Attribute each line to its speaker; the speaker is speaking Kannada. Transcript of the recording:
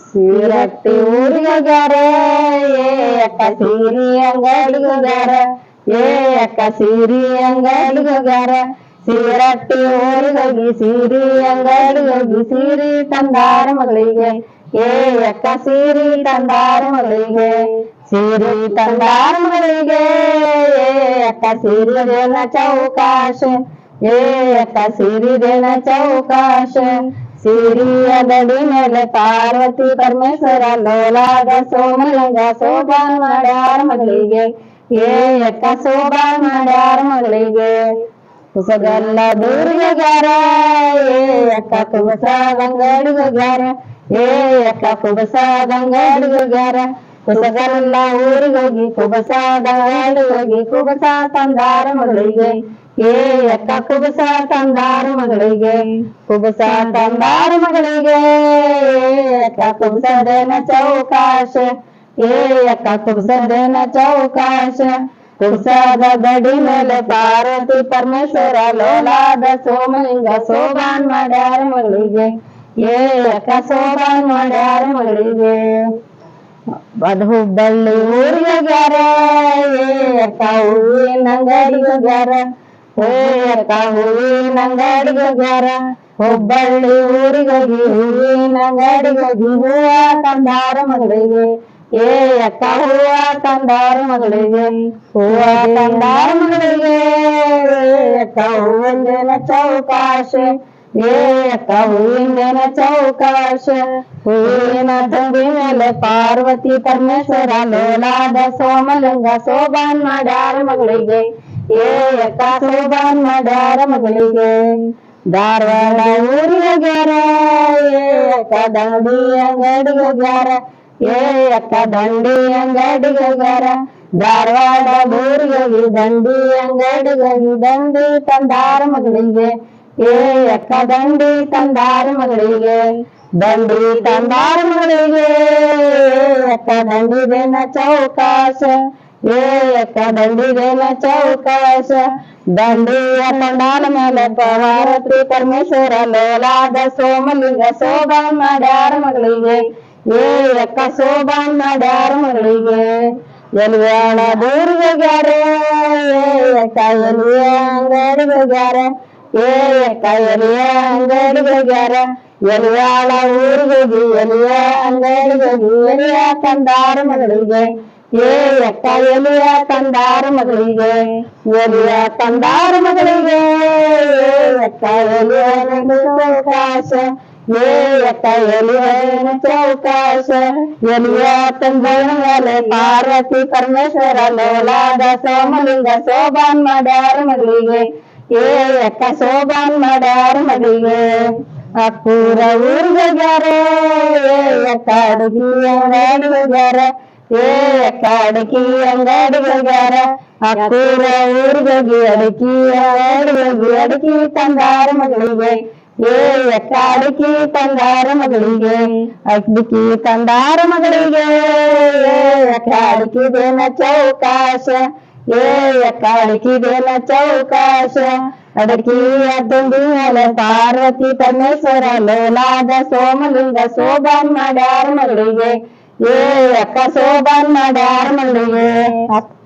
Speaker 1: ಸೀರಟ್ಟಿ ಊರಿಗೋಗ್ಯಾರ ಅಕ್ಕ ಸೀರಿ ಅಂಗಡಿಗೋಗ್ಯಾರ ಅಕ್ಕ ಸೀರಿ ಅಂಗಡಿಗೋಗ್ಯಾರ ಸೀರಟ್ಟಿ ಊರಿಗೋಗಿ ಸೀರಿ ಅಂಗಡಿಗೋಗಿ ಸೀರಿ ತಂದಾರ ಮಗಳಿಗೆ ಅಕ್ಕ ಸೀರಿ ತಂದಾರ ಮಗಳಿಗೆ ಸೀರಿ ತಂದಾರ ಮಗಳಿಗೆ ಅಕ್ಕ ಸೀರಿದೇನ ಚೌಕಾಶ ಅಕ್ಕ ಸೀರಿದೇನ ಚೌಕಾಶ ಸೀರಿಯ ದಡಿ ಮೇಲೆ ಪಾರ್ವತಿ ಪರಮೇಶ್ವರ ಲೋಲಾದ ಸೋಮಲಿಂಗ ಶೋಭಾನ್ ಮಾಡ್ಯಾರ ಮಗಳಿಗೆ ಅಕ್ಕ ಶೋಭಾನ್ ಮಾಡ್ಯಾರ ಮಗಳಿಗೆ ಕುಸಗಲ್ಲ ದೂರಿಗೋಗ್ಯಾರ ಅಕ್ಕ ಕುಬಸದಂಗಡಿಗೋಗ್ಯಾರ ಅಕ್ಕ ಕುಬಸದಂಗಡಿಗೋಗ್ಯಾರ ಕುಸಗಲ್ಲ ಊರಿಗೋಗಿ ಕುಬಸದಂಗಡಿಗೋಗಿ ಕುಬಸ ತಂದಾರ ಮಗಳಿಗೆ ಅಕ್ಕ ಕುಬಸ ತಂದಾರ ಮಗಳಿಗೆ ಕುಬಸ ತಂದಾರ ಮಗಳಿಗೆ ಅಕ್ಕ ಕುಬಸದೇನ ಚೌಕಾಶ ಅಕ್ಕ ಕುಬಸದೇನ ಚೌಕಾಶ ಕುಬಸದ ದಡಿ ಮೇಲೆ ಪಾರ್ವತಿ ಪರಮೇಶ್ವರ ಲೋಲಾದ ಸೋಮಲಿಂಗ ಶೋಭಾನ್ ಮಾಡ್ಯಾರ ಮಗಳಿಗೆ ಅಕ್ಕ ಶೋಭಾನ್ ಮಾಡ್ಯಾರ ಮಗಳಿಗೆ ಬದ್ ಹುಬ್ಬಳ್ಳಿ ಊರಿಗೋಗ್ಯಾರ ಅಕ್ಕ ಹೂವಿನ ಅಂಗಡಿಗೋಗ್ಯಾರ ಅಕ್ಕ ಹೂವಿನ ಅಂಗಡಿಗೋಗ್ಯಾರ ಹುಬ್ಬಳ್ಳಿ ಊರಿಗೋಗಿ ಹೂವಿನ ಅಂಗಡಿಗೋಗಿ ಹೂವ ತಂದಾರ ಮಗಳಿಗೆ ಅಕ್ಕ ಹೂವ ತಂದಾರ ಮಗಳಿಗೆ ಹೂವ ತಂದಾರ ಮಗಳಿಗೆ ಅಕ್ಕ ಹೂವಿಂದೇನ ಚೌಕಾಶ ಅಕ್ಕ ಹೂವಿಂದೇನ ಚೌಕಾಶ ಹೂವಿನ ತಂದಿ ಮೇಲೆ ಪಾರ್ವತಿ ಪರಮೇಶ್ವರ ಲೋಲಾದ ಸೋಮಲಿಂಗ ಶೋಭಾನ್ ಮಾಡ್ಯಾರ ಮಗಳಿಗೆ ಅಕ್ಕ ಶೋಭಾನ್ ಮಾಡ್ಯಾರ ಮಗಳಿಗೆ ಧಾರವಾಡ ಊರಿಗೋಗ್ಯಾರ ಅಕ್ಕ ದಂಡಿ ಅಂಗಡಿಗೋಗ್ಯಾರ ಅಕ್ಕ ದಂಡಿ ಅಂಗಡಿಗೋಗ್ಯಾರ ಧಾರವಾಡ ಊರಿಗೋಗಿ ದಂಡಿ ಅಂಗಡಿಗೋಗಿ ದಂಡಿ ತಂದಾರ ಮಗಳಿಗೆ ಅಕ್ಕ ದಂಡಿ ತಂದಾರ ಮಗಳಿಗೆ ದಂಡಿ ತಂದಾರ ಮಗಳಿಗೆ ಅಕ್ಕ ದಂಡಿದೇನ ಚೌಕಾಶ ಅಕ್ಕ ದಂಡಿದೇನ ಚೌಕಾಶ ದಂಡಿಯ ತಂದಾನ ಮೇಲೆ ಪಾರ್ವತಿ ಪರಮೇಶ್ವರ ಲೋಲಾದ ಸೋಮಲಿಂಗ ಶೋಭಾನ್ ಮಾಡ್ಯಾರ ಮಗಳಿಗೆ ಅಕ್ಕ ಶೋಭಾನ್ ಮಾಡ್ಯಾರ ಮಗಳಿಗೆ ಎಲ್ವಾಳ ದೂರಿಗೋಗ್ಯಾರ ಅಕ್ಕ ಎಲಿಯ ಅಂಗಡಿಗೋಗ್ಯಾರ ಅಕ್ಕ ಎಲಿಯ ಅಂಗಡಿಗೋಗ್ಯಾರ ಎಲಿಯಾಳ ಊರಿಗೋಗಿ ಎಲಿಯ ಅಂಗಡಿಗೋಗಿ ಎಲಿಯ ತಂದಾರ ಮಗಳಿಗೆ ಅಕ್ಕ ಎಲಿಯ ತಂದಾರ ಮಗಳಿಗೆ ಎಲಿಯ ತಂದಾರ ಮಗಳಿಗೆ ಅಕ್ಕ ಎಲಿಯ ಚೌಕಾಶ ಅಕ್ಕ ಎಲಿಯ ಚೌಕಾಶ ಎಲಿಯ ತಂದನ ಮೇಲೆ ಪಾರ್ವತಿ ಪರಮೇಶ್ವರ ಲೋಲಾದ ಸೋಮಲಿಂಗ ಶೋಭಾನ್ ಮಾಡ್ಯಾರ ಮಗಳಿಗೆ ಅಕ್ಕ ಶೋಭಾನ್ ಮಾಡ್ಯಾರ ಮಗಳಿಗೆ ಅಕ್ಕೂರ ಊರಿಗೋಗ್ಯಾರ ಅಕ್ಕ ಅಡುಗಿ ಅಂಗಡಿಗೋಗ್ಯಾರ ಅಕ್ಕ ಅಡಕಿ ಅಂಗಡಿಗೋಗ್ಯಾರ ಅಕ್ಕೂರ ಊರಿಗೋಗಿ ಅಡಕಿ ಅಂಗಡಿಗೋಗಿ ಅಡಕಿ ತಂದಾರ ಮಗಳಿಗೆ ಅಕ್ಕ ಅಡಕಿ ತಂದಾರ ಮಗಳಿಗೆ ಅಡ್ಕಿ ತಂದಾರ ಮಗಳಿಗೆ ಅಕ್ಕ ಅಡಕಿದೇನ ಚೌಕಾಶ ಅಕ್ಕ ಅಡಕಿದೇನ ಚೌಕಾಶ ಅಡಕಿಯ ದುಂಡಿ ಮೇಲೆ ಪಾರ್ವತಿ ಪರಮೇಶ್ವರ ಲೋಲಾದ ಸೋಮಲಿಂಗ ಶೋಭಾನ್ ಮಾಡ್ಯಾರ ಮಗಳಿಗೆ ಅಕ್ಕ ಶೋಭಾನ್ ಮಾಡ್ಯಾರ ಮಗಳಿಗೆ